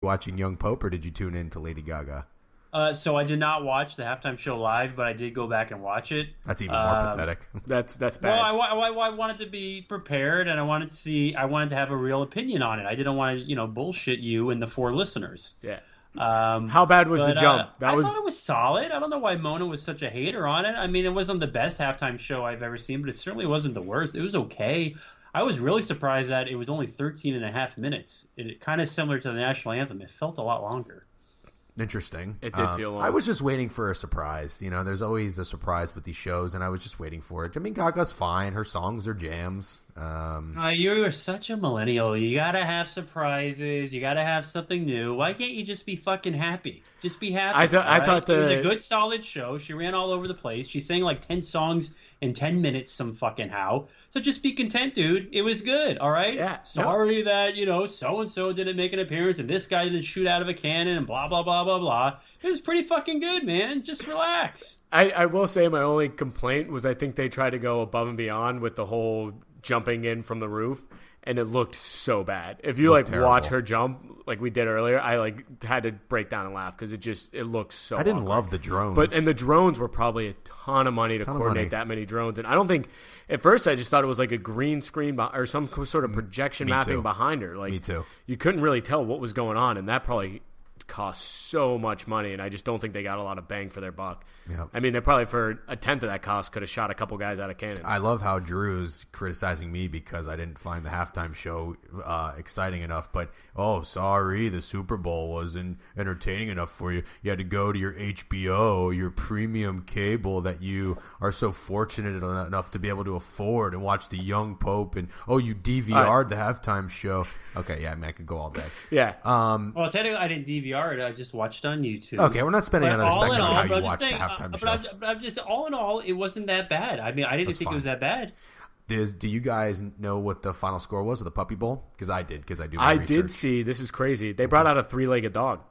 watching Young Pope, or did you tune in to Lady Gaga? So I did not watch the halftime show live, but I did go back and watch it. That's even more pathetic. That's bad. Well, I wanted to be prepared, and I wanted to have a real opinion on it. I didn't want to, bullshit you and the 4 listeners. Yeah. How bad was the jump? I thought it was solid. I don't know why Mona was such a hater on it. I mean, it wasn't the best halftime show I've ever seen, but it certainly wasn't the worst. It was okay. I was really surprised that it was only 13 and a half minutes. It kind of similar to the national anthem. It felt a lot longer. Interesting. It did feel long. I was just waiting for a surprise. There's always a surprise with these shows, and I was just waiting for it. I mean, Gaga's fine. Her songs are jams. You're such a millennial. You gotta have surprises. You gotta have something new. Why can't you just be fucking happy? Just be happy. I thought it was a good, solid show. She ran all over the place. She sang like 10 songs in 10 minutes, some fucking how. So just be content, dude. It was good, all right? Yeah. Sorry that, so-and-so didn't make an appearance and this guy didn't shoot out of a cannon and blah, blah, blah, blah, blah. It was pretty fucking good, man. Just relax. I will say my only complaint was I think they tried to go above and beyond with the whole jumping in from the roof, and it looked so bad. If you watch her jump like we did earlier, I had to break down and laugh because it looked so I didn't awkward. love the drones. And the drones were probably a ton of money to coordinate that many drones. And I don't think at first I just thought it was like a green screen or some sort of projection mapping behind her. Me too. You couldn't really tell what was going on, and that probably cost so much money, and I just don't think they got a lot of bang for their buck. Yep. I mean, they probably for a tenth of that cost could have shot a couple guys out of cannons. I love how Drew's criticizing me because I didn't find the halftime show exciting enough. But, sorry, the Super Bowl wasn't entertaining enough for you. You had to go to your HBO, your premium cable that you are so fortunate enough to be able to afford and watch the Young Pope. And, you DVR'd the halftime show. Okay, yeah, man, I could go all day. Yeah. Well, technically, I didn't DVR it. I just watched it on YouTube. Okay, we're not spending another segment on how you watched the halftime show. But I'm just, all in all, it wasn't that bad. I mean, I didn't think it was that bad. Do you guys know what the final score was of the Puppy Bowl? Because I did, because I do my I research. did see, this is crazy, they brought out a 3-legged dog.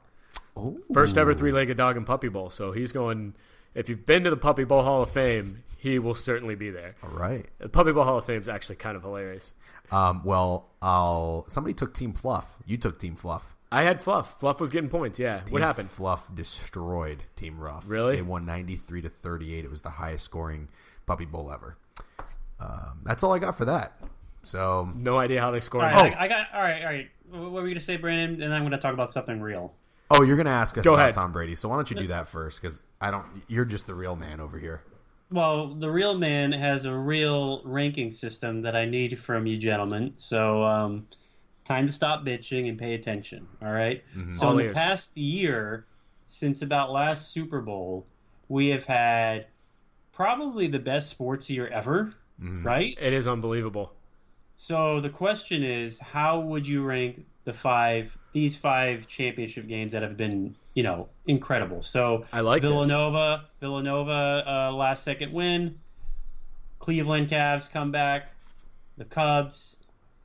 Ooh. First ever 3-legged dog in Puppy Bowl. So he's going, if you've been to the Puppy Bowl Hall of Fame, he will certainly be there. All right. The Puppy Bowl Hall of Fame is actually kind of hilarious. Somebody took Team Fluff. You took Team Fluff. I had Fluff. Fluff was getting points, yeah. What happened? Fluff destroyed Team Rough. Really? They won 93-38. It was the highest scoring Puppy Bowl ever. That's all I got for that. So no idea how they scored. All right, all right. What were you gonna say, Brandon? And then I'm gonna talk about something real. Oh, you're gonna ask us Go about ahead. Tom Brady. So why don't you do that first? Because you're just the real man over here. Well, the real man has a real ranking system that I need from you gentlemen. So time to stop bitching and pay attention. All right. Mm-hmm. So All in ears. the past year, since about last Super Bowl, we have had probably the best sports year ever. Mm-hmm. Right? It is unbelievable. So the question is, how would you rank these five championship games that have been, incredible? So I like Villanova, last second win, Cleveland Cavs comeback, the Cubs,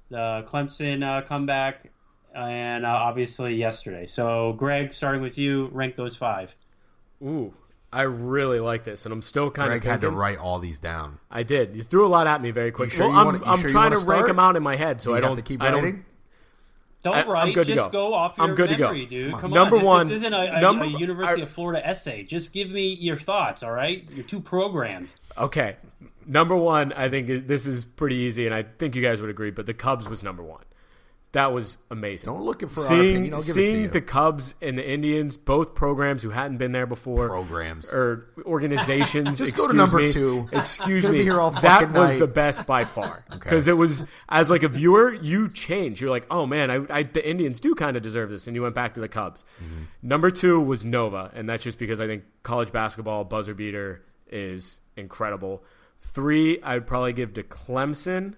the Clemson comeback, and obviously yesterday. So Greg, starting with you, rank those 5. Ooh, I really like this, and I'm still kind of Greg had to write all these down. I did. You threw a lot at me very quickly. sure Well, you I'm sure you trying wanna to rank start? them out in my head, so You I have don't to keep I don't- writing? Don't I'm write, good to just go. go off your I'm good to go. memory, dude. Come Number on, one- this isn't a University of Florida essay. Just give me your thoughts, all right? You're too programmed. Okay. Number one, I think this is pretty easy, and I think you guys would agree, but the Cubs was number one. That was amazing. Don't look for our opinion. I'll give it to Seeing you. the Cubs and the Indians, both programs who hadn't been there before. Programs. Or organizations. Just go to excuse number me. 2. Excuse Gonna me. be here all That fucking was night. the best by far. Okay. Because it was, as like a viewer, you change. You're like, oh man, the Indians do kind of deserve this. And you went back to the Cubs. Mm-hmm. Number 2 was Nova. And that's just because I think college basketball buzzer beater is incredible. 3, I would probably give to Clemson.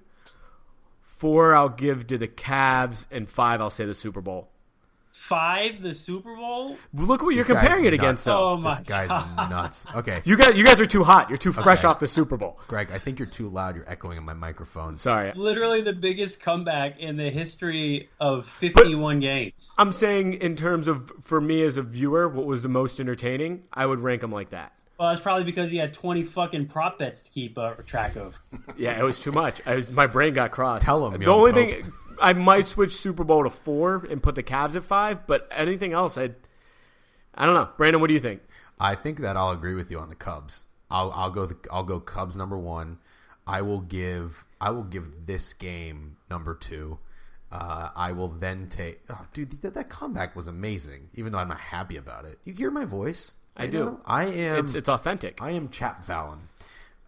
4, I'll give to the Cavs, and 5, I'll say the Super Bowl. 5, the Super Bowl? Look what you're This guy's comparing it nuts. against, though. Oh, my This guy's nuts. Okay. You guys are too hot. You're too fresh Okay. off the Super Bowl. Greg, I think you're too loud. You're echoing on my microphone. Sorry. Literally the biggest comeback in the history of 51 games. I'm saying in terms of, for me as a viewer, what was the most entertaining, I would rank them like that. Well, it's probably because he had 20 fucking prop bets to keep track of. Yeah, it was too much. My brain got crossed. Tell him, The young only Pope. thing, I might switch Super Bowl to 4 and put the Cavs at 5, but anything else, I don't know. Brandon, what do you think? I think that I'll agree with you on the Cubs. I'll go Cubs number 1. I will give this game number 2. I will then take. Oh, dude, that comeback was amazing. Even though I'm not happy about it, you hear my voice. I do. I am. It's authentic. I am Chap Fallon.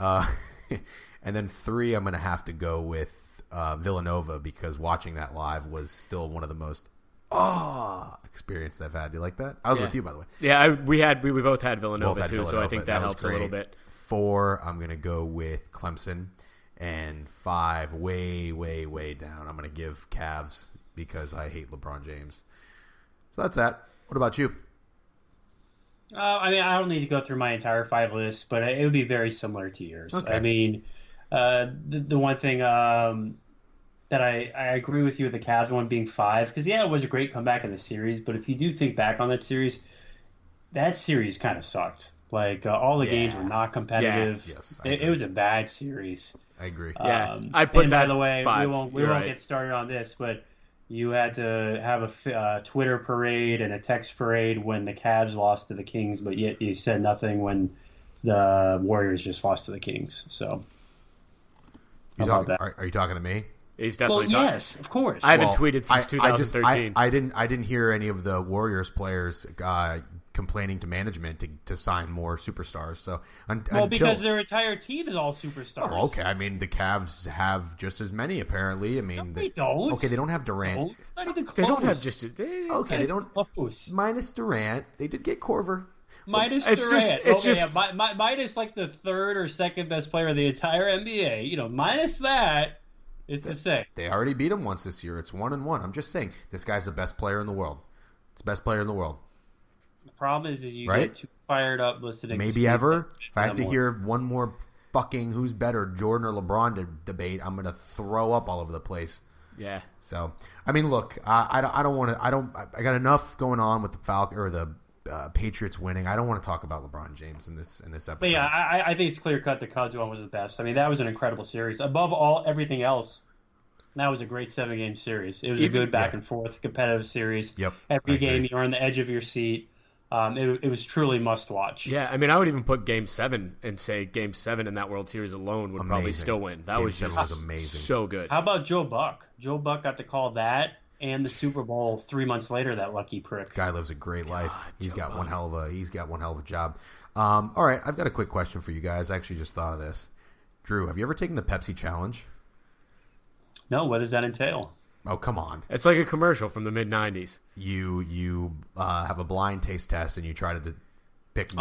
And then 3, I'm going to have to go with Villanova because watching that live was still one of the most experience I've had. Do you like that? I was with you, by the way. Yeah, we both had Villanova too, so I think that helps a little bit. 4, I'm going to go with Clemson. And 5, way, way, way down, I'm going to give Cavs because I hate LeBron James. So that's that. What about you? I mean, I don't need to go through my entire 5 list, but it would be very similar to yours. Okay. I mean, the one thing that I agree with you with the Cavs one being 5, because, yeah, it was a great comeback in the series, but if you do think back on that series kind of sucked. Like, all the games were not competitive. Yeah. Yes, it was a bad series. I agree. Yeah, I put and that. By the way, 5. we won't get started on this, but you had to have a Twitter parade and a text parade when the Cavs lost to the Kings, but yet you said nothing when the Warriors just lost to the Kings. So, are you talking to me? He's definitely yes, of course. I haven't tweeted since 2013. I didn't hear any of the Warriors players complaining to management to sign more superstars. So because their entire team is all superstars. Oh, okay. I mean, the Cavs have just as many. Apparently, I mean, no, they don't. Okay, they don't have Durant. It's not even close. They don't have just. They don't. Close. Minus Durant, they did get Korver. Minus Durant. Minus like the 3rd or 2nd best player of the entire NBA. You know, minus that. It's the same. They already beat him once this year. It's 1-1. I'm just saying, this guy's the best player in the world. It's the best player in the world. The problem is you get too fired up listening. Maybe to ever. If I have to hear one more fucking who's better, Jordan or LeBron debate, I'm gonna throw up all over the place. Yeah. So I mean, look, I don't want to. I got enough going on with the the Patriots winning. I don't want to talk about LeBron James in this episode. But yeah, I think it's clear cut the Cubs one was the best. I mean, that was an incredible series. Above everything else, that was a great 7-game series. It was a good back and forth, competitive series. Yep. Every game you were on the edge of your seat. It was truly must watch. Yeah, I mean, I would even put Game 7 and say Game 7 in that World Series alone would probably still win. That was amazing. So good. How about Joe Buck? Joe Buck got to call that and the Super Bowl 3 months later. That lucky prick. Guy lives a great life. He's got one hell of a job. All right, I've got a quick question for you guys. I actually just thought of this. Drew, have you ever taken the Pepsi challenge? No. What does that entail? Oh, come on. It's like a commercial from the mid-'90s. You have a blind taste test, and you try to pick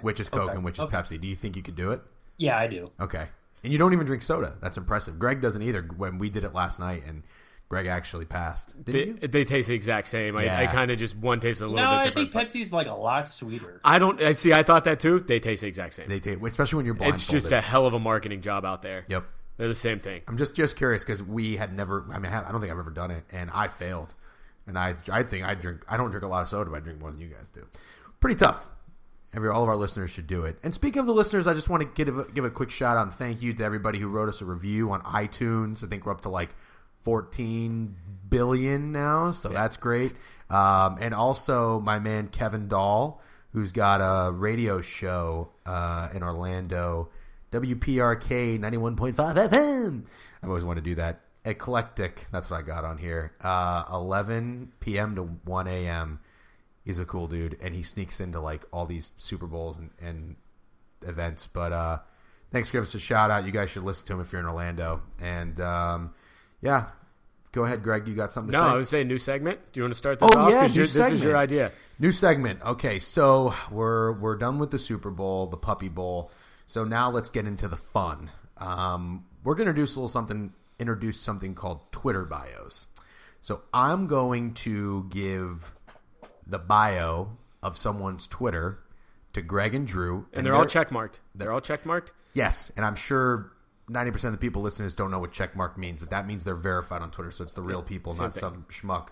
which is Coke and which is Pepsi. Do you think you could do it? Yeah, I do. Okay. And you don't even drink soda. That's impressive. Greg doesn't either. When we did it last night, and Greg actually passed. They taste the exact same. Yeah. I kind of just one tastes a little bit different. No, I think Pepsi's like a lot sweeter. I thought that too. They taste the exact same. They taste, especially when you're blindfolded. It's just a hell of a marketing job out there. Yep. They're the same thing. I'm just curious because we had never. I mean, I don't think I've ever done it, and I failed. And I think I don't drink a lot of soda, but I drink more than you guys do. Pretty tough. All of our listeners should do it. And speaking of the listeners, I just want to give a quick shout out and thank you to everybody who wrote us a review on iTunes. I think we're up to like 14 billion now, so that's great. And also my man Kevin Dahl, who's got a radio show in Orlando. WPRK 91.5 FM. I always want to do that. Eclectic. That's what I got on here. 11 p.m. to 1 a.m. He's a cool dude, and he sneaks into like all these Super Bowls and events. But thanks for giving us a shout out. You guys should listen to him if you're in Orlando. And yeah, go ahead, Greg. You got something to say? No, I was saying new segment. Do you want to start this off? Yeah, this is your idea. New segment. Okay, so we're done with the Super Bowl, the Puppy Bowl. So now let's get into the fun. We're going to introduce something called Twitter bios. So I'm going to give the bio of someone's Twitter to Greg and Drew. And they're all checkmarked. They're all checkmarked? Yes, and I'm sure 90% of the people listening to this don't know what checkmark means, but that means they're verified on Twitter, so it's the real people, not some schmuck.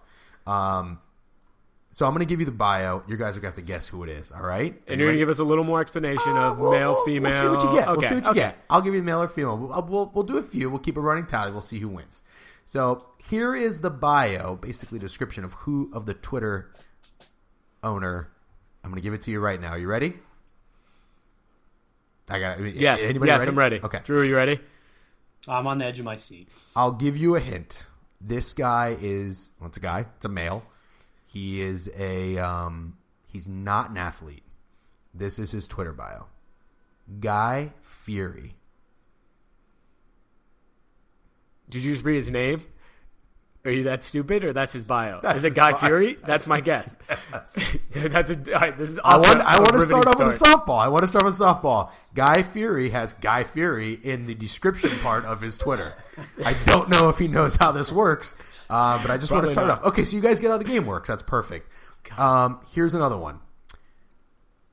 So I'm going to give you the bio. You guys are going to have to guess who it is, all right? And you're going to give us a little more explanation of male, female. We'll see what you get. We'll see what you get. I'll give you the male or female. We'll do a few. We'll keep a running tally. We'll see who wins. So here is the bio, basically description of who of the Twitter owner. I'm going to give it to you right now. You ready? I got it. Yes. Anybody yes, ready? I'm ready. Okay. Drew, are you ready? I'm on the edge of my seat. I'll give you a hint. This guy is, well, it's a guy. It's a male. He is he's not an athlete. This is his Twitter bio. Guy Fieri. Did you just read his name? Are you that stupid, or that's his bio? That's is it his Guy bio. Fieri? That's my guess. That's a. All right, this is. I want to start off with a softball. Guy Fieri has Guy Fieri in the description part of his Twitter. I don't know if he knows how this works, but I just want to start off. Okay, so you guys get how the game works. That's perfect. Here's another one.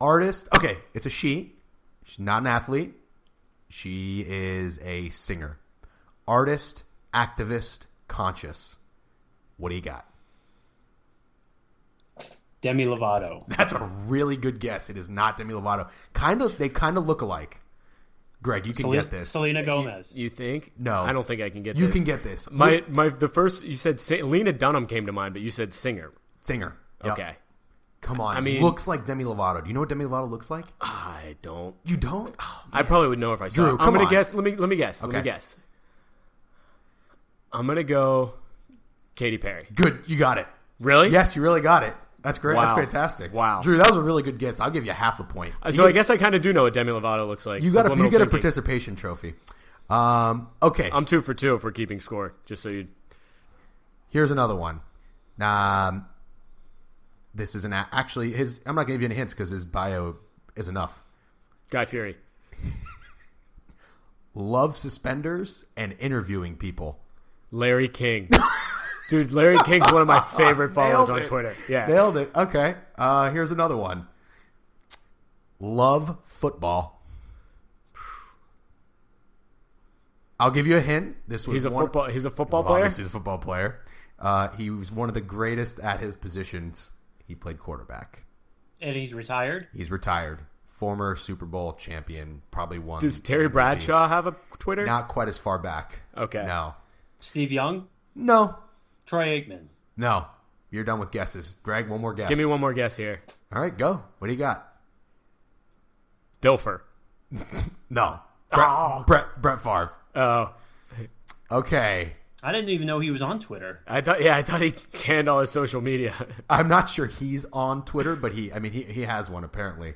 Artist. Okay, it's a she. She's not an athlete. She is a singer. Artist, activist, conscious. What do you got? Demi Lovato. That's a really good guess. It is not Demi Lovato. They kind of look alike. Greg, you can get this. Selena Gomez. You think? No. I don't think I can get this. You can get this. The first you said Lena Dunham came to mind, but you said singer. Singer. Yep. Okay. Come on. I mean, looks like Demi Lovato. Do you know what Demi Lovato looks like? I don't. You don't? Oh, I probably would know if I saw Drew, it. I'm come gonna on. guess. Let me guess. Okay. Let me guess. I'm gonna go Katy Perry. Good. You got it. Really? Yes, you really got it. That's great. Wow. That's fantastic. Wow. Drew, that was a really good guess. I'll give you half a point. So I guess I kind of do know what Demi Lovato looks like. You get a participation trophy. Okay. I'm 2 for 2 for keeping score. Just so you. Here's another one. This is actually his. I'm not going to give you any hints because his bio is enough. Guy Fieri. Love suspenders and interviewing people. Larry King. Dude, Larry King's one of my favorite followers on Twitter. Yeah. Nailed it. Okay. Here's another one. Love football. I'll give you a hint. He's a football player? Obviously, he's a football player. He was one of the greatest at his positions. He played quarterback. And he's retired? He's retired. Former Super Bowl champion. Probably won. Does Terry Bradshaw have a Twitter? Not quite as far back. Okay. No. Steve Young? No. Troy Aikman? No. You're done with guesses. Greg, one more guess. Give me one more guess here. All right, go. What do you got? Dilfer. No. Brett Favre. Oh. Okay. I didn't even know he was on Twitter. I thought he canned all his social media. I'm not sure he's on Twitter, but he has one apparently.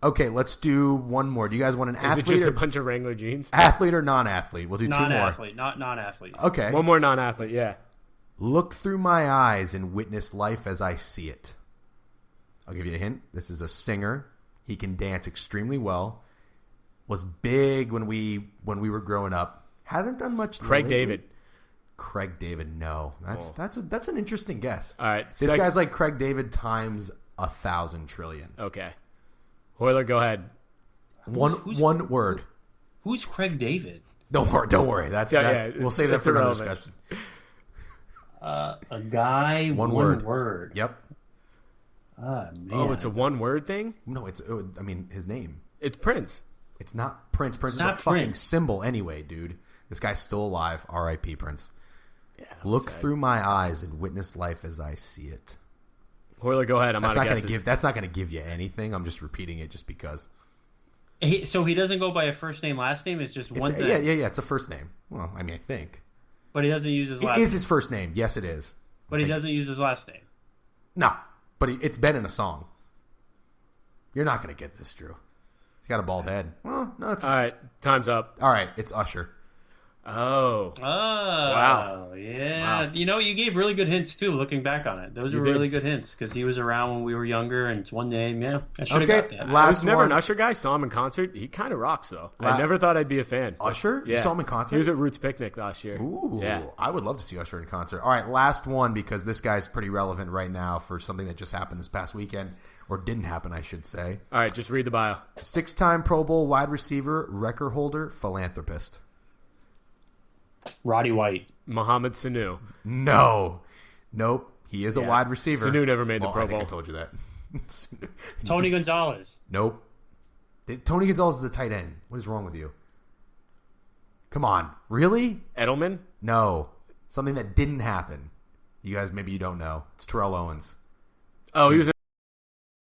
Okay, let's do one more. Do you guys want an athlete? Is it just a bunch of Wrangler jeans? Athlete or non-athlete? We'll do two more. Non-athlete, not non-athlete. Okay. One more non-athlete, yeah. Look through my eyes and witness life as I see it. I'll give you a hint. This is a singer. He can dance extremely well. Was big when we were growing up. Hasn't done much. Craig lately. David. Craig David, no. That's an interesting guess. All right. This guy's like Craig David times 1,000 trillion. Okay. Hoyler, go ahead. One word. Who's Craig David? Don't worry. We'll save that for another discussion. A guy. One word. Yep. Man. Oh, it's a one-word thing? No, his name. It's Prince. It's not Prince. Prince is a fucking symbol anyway, dude. This guy's still alive. R.I.P. Prince. Yeah, look through my eyes and witness life as I see it. Hoyler, go ahead. That's not going to give you anything. I'm just repeating it just because. So he doesn't go by a first name, last name? It's just one thing? Yeah. It's a first name. Well, I think. But he doesn't use his last name. It is his first name. Yes, it is. But he doesn't use his last name. No. But it's been in a song. You're not going to get this, Drew. He's got a bald head. Well, no, it's... All right. Time's up. All right. It's Usher. Oh. Wow. Yeah. Wow. You gave really good hints, too, looking back on it. Those were really good hints, because he was around when we were younger, and it's one name. Yeah, I should have got that. I was never an Usher guy. Saw him in concert. He kind of rocks, though. I never thought I'd be a fan. Usher? Yeah. You saw him in concert? He was at Roots Picnic last year. Ooh. Yeah. I would love to see Usher in concert. All right, last one, because this guy's pretty relevant right now for something that just happened this past weekend, or didn't happen, I should say. All right, just read the bio. 6-time Pro Bowl wide receiver, record holder, philanthropist. Roddy White. Mohamed Sanu. No. Nope. He is a wide receiver. Sanu never made the Pro Bowl. I think I told you that. Tony Gonzalez. Nope. Tony Gonzalez is a tight end. What is wrong with you? Come on. Really? Edelman? No. Something that didn't happen. You guys, maybe you don't know. It's Terrell Owens. Oh, he was